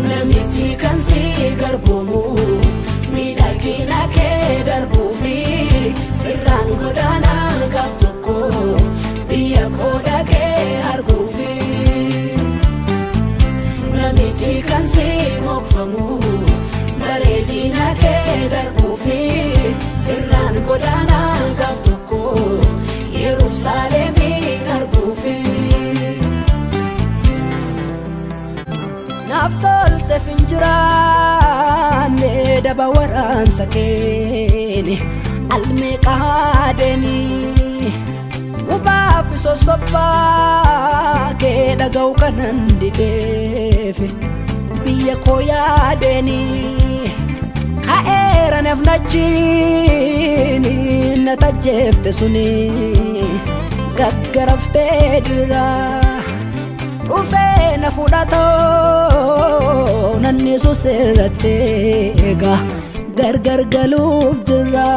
namiti kan si garbumu midhagina kee darbuufi sirraan godaanaa gaaf tokko biyya koo dhaqee arguufi namiti kan si mokfamu bareedina kee darbuufi sirraan godaanaa gaaf tokko Yerusaalemiin arguufi naftolte finjiraanne daba waraansa keeni almeeqaadeni ubaafi sosobbaa kee dhaga'u kanan dideefe biyya koo yaadeni ka'eera nafnachiini na tajjeefte suni gaggaraftee dira dhufee na fudhatoo nannisu sirratti eega gargar galuuf dira